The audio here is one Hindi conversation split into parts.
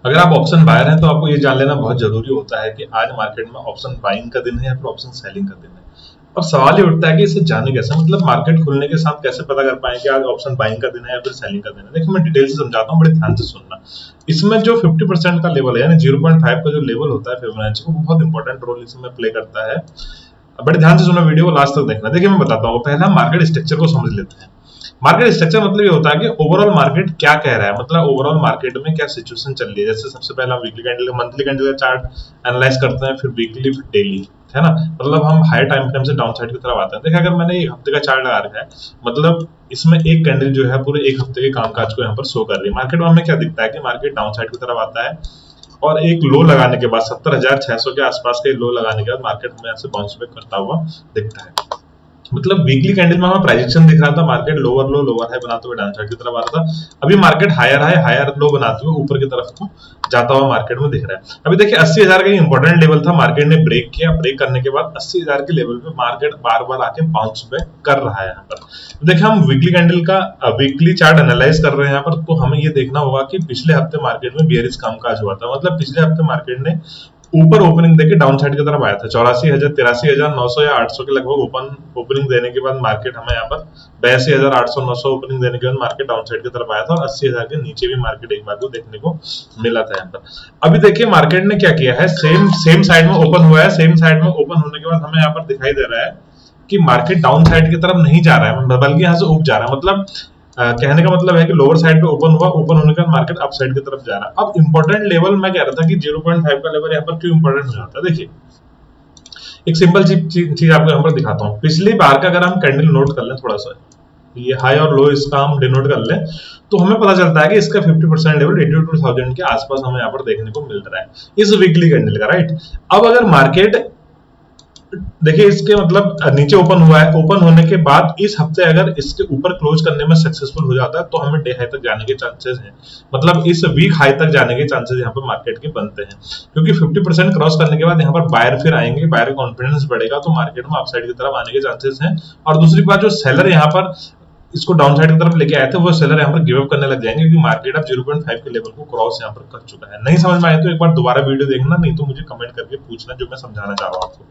अगर आप ऑप्शन बायर हैं तो आपको ये जान लेना बहुत जरूरी होता है कि आज मार्केट में ऑप्शन बाइंग का दिन है या फिर ऑप्शन सेलिंग का दिन है। और सवाल ये उठता है कि इसे जाने कैसे, मतलब मार्केट खुलने के साथ कैसे पता कर पाएं कि आज ऑप्शन बाइंग का दिन है या फिर सेलिंग का दिन है। देखिए मैं डिटेल से समझाता हूँ, बड़े ध्यान से सुनना। इसमें जो 50% का लेवल है यानी 0.5 का जो लेवल होता है फिबोनाची, वो बहुत इंपॉर्टेंट रोल इसमें प्ले करता है। बड़े ध्यान से सुनो, वीडियो को लास्ट तक देखना। देखिए मैं बताता हूँ, पहले हम मार्केट स्ट्रक्चर को समझ लेते हैं। मार्केट स्ट्रक्चर मतलब ये होता है कि ओवरऑल मार्केट क्या कह रहा है, मतलब ओवरऑल मार्केट में क्या सिचुएशन चल रही है। जैसे सबसे पहले हम वीकली कैंडल, मंथली कैंडल का चार्ट एनालाइज करते हैं, फिर वीकली, फिर डेली, है ना। मतलब हम हाई टाइम फ्रेम से डाउन साइड की तरफ आते हैं। देखिए अगर मैंने एक हफ्ते का चार्ट लगा रखा है, मतलब इसमें एक कैंडल जो है पूरे एक हफ्ते के कामकाज को यहाँ पर शो कर रही है। मार्केट में हमें क्या दिखता है कि मार्केट डाउन साइड की तरफ आता है और एक लो लगाने के बाद 70,600 के आसपास के लो लगाने के बाद मार्केट हमें यहाँ से बाउंस बैक करता हुआ दिखता है। मतलब वीकली कैंडल में हमें प्राइजेक्शन दिख रहा था, मार्केट लोअर हाई बनाते हुए डाउन साइड की तरफ आ रहा था। अभी market higher high higher low बनाते हुए ऊपर की तरफ को जाता हुआ मार्केट में दिख रहा है। अभी देखिए 80,000 का इंपॉर्टेंट लेवल था, मार्केट ने ब्रेक किया। ब्रेक करने के बाद 80,000 के लेवल पे मार्केट बार बार आके बाउंस बैक कर रहा है यहाँ पर। देखिए हम वीकली कैंडल का वीकली चार्ट एनालाइज कर रहे हैं यहाँ पर, तो हमें ये देखना होगा कि पिछले हफ्ते मार्केट में बेयरिश कामकाज हुआ था। मतलब पिछले हफ्ते मार्केट ने ऊपर ओपनिंग देके डाउन साइड की तरफ आया था। 84,000, 83,900 या 800 के लगभग ओपनिंग देने के बाद मार्केट हमें यहाँ पर 82,800, 900 ओपनिंग देने के बाद मार्केट डाउन साइड की तरफ आया था और 80,000 के नीचे भी मार्केट एक बार को देखने को मिला था यहाँ पर। अभी देखिए मार्केट ने क्या किया है, सेम साइड में ओपन हुआ है। सेम साइड में ओपन होने के बाद हमें यहाँ पर दिखाई दे रहा है कि मार्केट डाउन साइड की तरफ नहीं जा रहा है, बल्कि यहाँ से ऊपर जा रहा है। मतलब कहने का मतलब है कि लोअर साइड पे ओपन हुआ, ओपन होने के बाद मार्केट अप साइड की तरफ जा रहा है। अब इंपॉर्टेंट लेवल मैं कह रहा था कि 0.5 का लेवल यहाँ पर क्यों इंपॉर्टेंट हो जाता है। देखिए एक सिंपल चीज आपको यहाँ पर दिखाता हूँ। पिछली बार का अगर हम कैंडल नोट कर लें, थोड़ा सा ये हाई और लो इसका हम डिनोट कर लें, तो हमें पता चलता है कि इसका 50% लेवल 82,000 के आसपास हमें यहाँ पर देखने को मिल रहा है इस वीकली कैंडल का, राइट। अब अगर मार्केट देखिए इसके मतलब नीचे ओपन हुआ है, ओपन होने के बाद इस हफ्ते अगर इसके ऊपर क्लोज करने में सक्सेसफुल हो जाता है तो हमें डे हाई तक जाने के चांसेस हैं। मतलब इस वीक हाई तक जाने के चांसेस यहाँ पर मार्केट के बनते हैं, क्योंकि 50% क्रॉस करने के बाद यहाँ पर बायर फिर आएंगे, बायर कॉन्फिडेंस बढ़ेगा तो मार्केट में अपसाइड की तरफ आने के चांसेस हैं। और दूसरी बात, जो सेलर यहाँ पर इसको डाउन साइड की तरफ लेके आए थे, वो सेलर यहाँ पर गिव अप करने लग जाएंगे, क्योंकि मार्केट अब 0.5 के लेवल को क्रॉस यहाँ पर कर चुका है। नहीं समझ में आए तो एक बार दोबारा वीडियो देखना, नहीं तो मुझे कमेंट करके पूछना जो मैं समझाना चाह रहा हूँ आपको।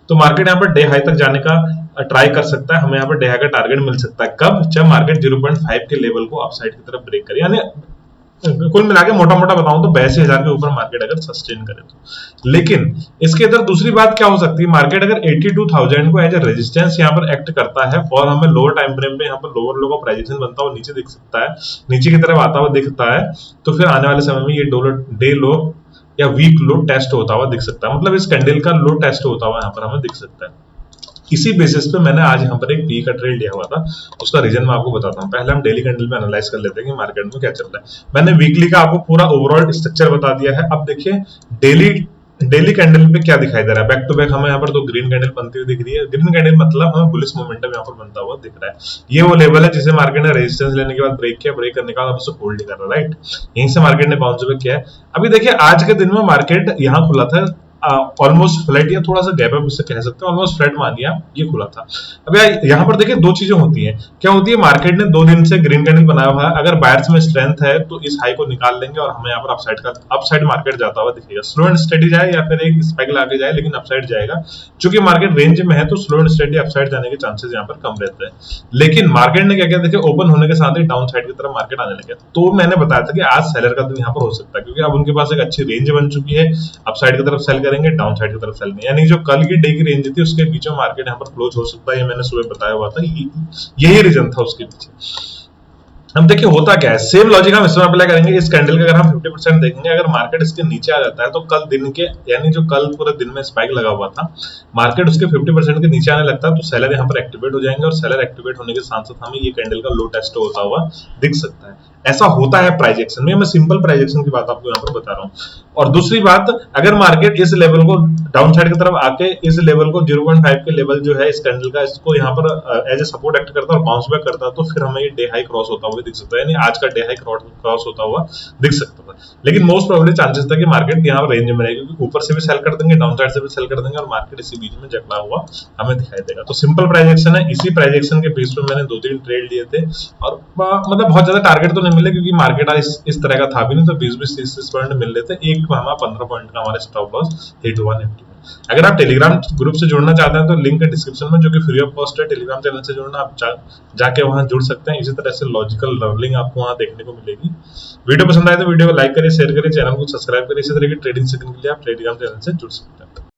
तो मार्केट यहाँ पर डे हाई तक जाने का ट्राई कर सकता है, हमें यहाँ पर डे हाई का टारगेट मिल सकता है। कब? जब मार्केट 0.5 के लेवल को अपसाइड की तरफ ब्रेक करे, यानी कुल मिला के मोटा मोटा बताऊं तो 82,000 के ऊपर मार्केट अगर सस्टेन करे तो। लेकिन इसके अंदर दूसरी बात क्या हो सकती है, मार्केट अगर 82,000 को एज ए रेजिस्टेंस यहाँ पर एक्ट करता है और हमें लोअर टाइम फ्रेम पे यहाँ पर लोअर लो का प्राइजेशन बनता हुआ नीचे दिख सकता है, नीचे की तरफ आता हुआ दिखता है, तो फिर आने वाले समय में ये डे लो या वीक लो टेस्ट होता हुआ दिख सकता है। मतलब इस कैंडल का लो टेस्ट होता हुआ यहाँ पर हमें दिख सकता है। इसी बेसिस पे मैंने आज यहाँ पर एक पी का ट्रेड लिया हुआ था, उसका रीजन मैं आपको बताता हूँ। पहले हम डेली कैंडल में एनालाइज कर लेते हैं कि मार्केट में क्या चल रहा है। मैंने वीकली का आपको पूरा ओवरऑल स्ट्रक्चर बता दिया है। अब देखिए डेली कैंडल पे क्या दिखाई दे रहा है। बैक टू बैक हमें यहाँ पर दो ग्रीन कैंडल बनती हुई दिख रही है। ग्रीन कैंडल मतलब हमें बुलिश मोमेंटम यहाँ पर बनता हुआ दिख रहा है। ये वो लेवल है जिसे मार्केट ने रेजिस्टेंस लेने के बाद ब्रेक किया, ब्रेक करने के बाद अब उसे होल्ड कर रहा है, राइट। यहीं से मार्केट ने बाउंस बैक किया है। अभी देखिए आज के दिन में मार्केट यहाँ खुला था ऑलमोस्ट फ्लैट, या थोड़ा सा गैप अप इसे कह सकते हैं, ऑलमोस्ट फ्लैट मानिए ये खुला था। अब यहाँ पर देखिए दो चीजें होती हैं। क्या होती है, मार्केट ने 2 दिन से ग्रीन कैंडल बनाया हुआ है, अगर बायर्स में स्ट्रेंथ है तो इस हाई को निकाल लेंगे और हमें यहाँ पर अपसाइड मार्केट जाता हुआ दिखेगा। स्लो एंड स्टडी जाए या फिर एक स्पाइक लाके जाए, लेकिन अपसाइड जाएगा। चूंकि मार्केट रेंज में है तो स्लो एंड स्टडी अपसाइड जाने के चांसेस यहाँ पर कम रहते हैं। लेकिन मार्केट ने क्या किया, देखिए ओपन होने के साथ ही डाउन साइड की तरफ मार्केट आने लगे। तो मैंने बताया था कि आज सेलर का दिन यहाँ पर हो सकता है, क्योंकि अब उनके पास एक अच्छी रेंज बन चुकी है। अपसाइड की तरफ सेल करेंगे, डाउन साइड की तरफ सेल नहीं, यानी जो कल की डे की रेंज थी उसके बीच में मार्केट यहाँ पर क्लोज हो सकता है। ये मैंने सुबह बताया हुआ था, यही रीजन था उसके पीछे। अब देखिए होता क्या है, सेम लॉजिक हम इसमें अप्लाई करेंगे। इस कैंडल का अगर हम 50% देखेंगे, अगर मार्केट इसके नीचे आ जाता है तो कल दिन के, यानी जो कल पूरे दिन में स्पाइक लगा हुआ था, मार्केट उसके 50% के नीचे आने लगता है तो सेलर यहाँ पर एक्टिवेट हो जाएंगे और सेलर एक्टिवेट होने के साथ साथ हमें ये कैंडल का लो टेस्ट होता हुआ दिख सकता है। ऐसा होता है प्राइस एक्शन में, मैं सिंपल प्राइस एक्शन की बात आपको यहाँ पर बता रहा हूँ। और दूसरी बात, अगर मार्केट इस लेवल को डाउन साइड की तरफ आके इस लेवल को 0.5 के लेवल जो है इस कैंडल का, इसको यहाँ पर एज ए सपोर्ट एक्ट करता है और बाउंस बैक करता है, तो फिर हमें ये डे हाई क्रॉस होता हुआ दिख सकता है, यानी आज का डे हाई क्रॉस होता हुआ दिख सकता था। लेकिन मोस्ट प्रोबेबली चांसेस था कि मार्केट यहाँ पर रेंज में रहेगी, क्योंकि ऊपर से भी सेल कर देंगे, डाउन साइड से भी सेल कर देंगे और मार्केट इसी बीच में जकड़ा हुआ हमें दिखाई देगा। तो सिंपल प्राइस एक्शन है, इसी प्राइस एक्शन के बेस पे मैंने 2-3 ट्रेड लिए थे और मतलब बहुत ज्यादा टारगेट तो नहीं मिले, क्योंकि मार्केट आज इस तरह का था भी नहीं, तो 20-20, 30-30 पॉइंट मिल रहे थे, एक हमारा 15 पॉइंट का हमारा स्टॉप लॉस हिट हुआ निफ्टी में। अगर आप टेलीग्राम ग्रुप से जुड़ना चाहते हैं तो लिंक है डिस्क्रिप्शन में, जो कि फ्री ऑफ कॉस्ट है। टेलीग्राम चैनल से जुड़ना, आप जाके वहां जुड़ सकते हैं। इसी तरह से लॉजिकल लर्निंग आपको वहां देखने को मिलेगी। वीडियो पसंद आए तो वीडियो को लाइक करिए, शेयर करिए, चैनल को सब्सक्राइब करिए। इसी तरह की ट्रेडिंग सीखने के लिए आप टेलीग्राम चैनल से जुड़ सकते हैं।